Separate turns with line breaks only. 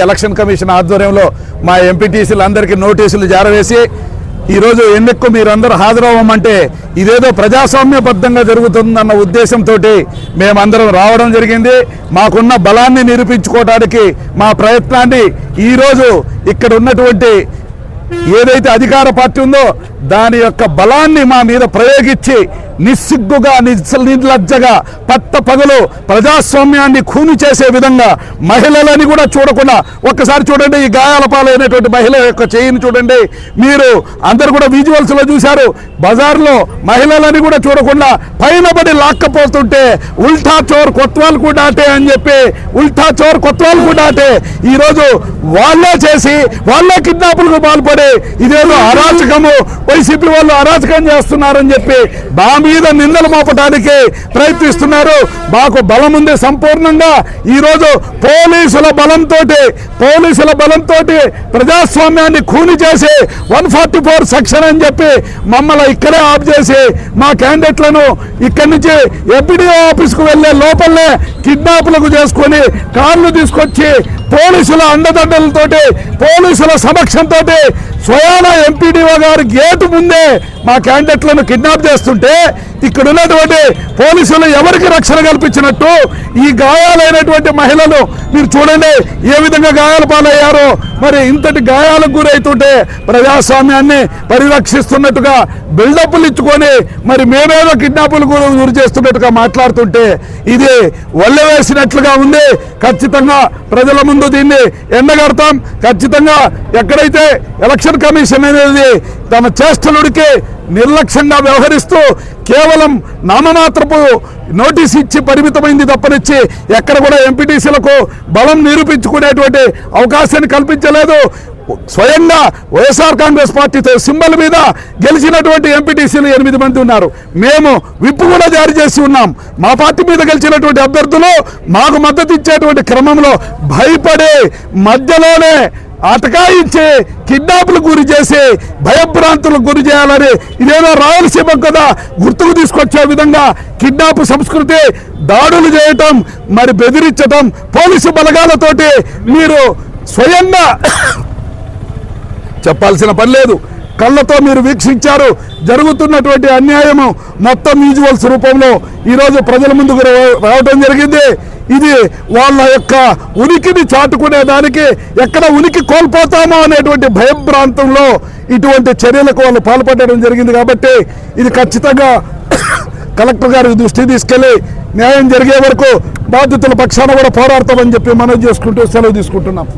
Election commission ఆధ్వర్యంలో మా ఎంపీటీసీలందరికీ నోటీసులు జారవేసి ఈరోజు ఎన్నికకు మీరందరూ హాజరవ్వమంటే ఇదేదో ప్రజాస్వామ్యబద్ధంగా జరుగుతుందన్న ఉద్దేశంతో మేమందరం రావడం జరిగింది. మాకున్న బలాన్ని నిరూపించుకోవడానికి మా ప్రయత్నాన్ని ఈరోజు ఇక్కడ ఉన్నటువంటి ఏదైతే అధికార పార్టీ ఉందో దాని యొక్క బలాన్ని మా మీద ప్రయోగించి నిస్సిగ్గుగా నిర్లజ్జగా పట్టపగలు ప్రజాస్వామ్యాన్ని ఖూని చేసే విధంగా మహిళలని కూడా చూడకుండా ఒక్కసారి చూడండి, ఈ గాయాల పాలైనటువంటి మహిళ యొక్క చేయిని చూడండి. మీరు అందరు కూడా విజువల్స్లో చూశారు. బజార్లో మహిళలని కూడా చూడకుండా పైన పడి లాక్కపోతుంటే ఉల్టా చోర్ కొత్వాల్ కూడా ఆటే అని చెప్పి ఉల్టా చోర్ కొత్వాల్ కూడా ఆటే ఈరోజు వాళ్ళే చేసి వాళ్ళే కిడ్నాపులకు పాల్పడి ఇదేదో అరాచకము, వైసీపీ వాళ్ళు అరాచకం చేస్తున్నారని చెప్పి మా మీద నిందలు మోపడానికి ప్రయత్నిస్తున్నారు. మాకు బలం ఉంది సంపూర్ణంగా. ఈరోజు పోలీసుల బలంతో ప్రజాస్వామ్యాన్ని ఖూని చేసి 144 సెక్షన్ అని చెప్పి మమ్మల్ని ఇక్కడే ఆఫ్ చేసి మా క్యాండిడేట్లను ఇక్కడి నుంచి ఎంపీడీఓ ఆఫీస్కు వెళ్లే లోపలనే కిడ్నాపులకు చేసుకొని కార్లు తీసుకొచ్చి పోలీసుల అండదండలతోటి పోలీసుల సమక్షంతో స్వయాన ఎంపీడీఓ గారి గేటు ముందే మా క్యాండిడేట్లను కిడ్నాప్ చేస్తుంటే ఇక్కడ ఉన్నటువంటి పోలీసులు ఎవరికి రక్షణ కల్పించినట్టు ఈ గాయాలైనటువంటి మహిళలు మీరు చూడండి ఏ విధంగా గాయాల పాలయ్యారో. మరి ఇంతటి గాయాలకు గురవుతుంటే ప్రజాస్వామ్యాన్ని పరిరక్షిస్తున్నట్టుగా బిల్డప్లు ఇచ్చుకొని మరి మేమేదో కిడ్నాపులకు గురి చేస్తున్నట్టుగా మాట్లాడుతుంటే ఇది ఒళ్ళె వేసినట్లుగా ఉంది. ఖచ్చితంగా ప్రజల ముందు దీన్ని ఎండగడతాం. ఖచ్చితంగా ఎక్కడైతే ఎలక్షన్ కమిషన్ అనేది తమ చేష్టలుడికి నిర్లక్ష్యంగా వ్యవహరిస్తూ కేవలం నామమాత్రపు నోటీస్ ఇచ్చి పరిమితమైంది తప్పనిచ్చి ఎక్కడ కూడా ఎంపీటీసీలకు బలం నిరూపించుకునేటువంటి అవకాశాన్ని కల్పించలేదు. స్వయంగా వైఎస్ఆర్ కాంగ్రెస్ పార్టీతో సింబల్ మీద గెలిచినటువంటి ఎంపీటీసీలు 8 మంది ఉన్నారు. మేము విప్పు కూడా జారీ చేసి ఉన్నాం. మా పార్టీ మీద గెలిచినటువంటి అభ్యర్థులు మాకు మద్దతు ఇచ్చేటువంటి క్రమంలో భయపడే మధ్యలోనే అటకాయించి కిడ్నాపులకు గురి చేసి భయభ్రాంతులకు గురి చేయాలని ఇదేదో రాయలసీమ కదా గుర్తుకు తీసుకొచ్చే విధంగా కిడ్నాప్ సంస్కృతి, దాడులు చేయటం, మరి బెదిరించటం పోలీసు బలగాలతోటి మీరు స్వయంగా చెప్పాల్సిన పని లేదు. కళ్ళతో మీరు వీక్షించారు. జరుగుతున్నటువంటి అన్యాయము మొత్తం విజువల్స్ రూపంలో ఈరోజు ప్రజల ముందుకు రావడం జరిగింది. ఇది వాళ్ళ యొక్క ఉనికిని చాటుకునే దానికి ఎక్కడ ఉనికి కోల్పోతామో అనేటువంటి భయభ్రాంతంలో ఇటువంటి చర్యలకు వాళ్ళు పాల్పడడం జరిగింది. కాబట్టి ఇది ఖచ్చితంగా కలెక్టర్ గారి దృష్టికి తీసుకెళ్లి న్యాయం జరిగే వరకు బాధితుల పక్షాన కూడా పోరాడతామని చెప్పి మనం చేసుకుంటూ సెలవు తీసుకుంటున్నాం.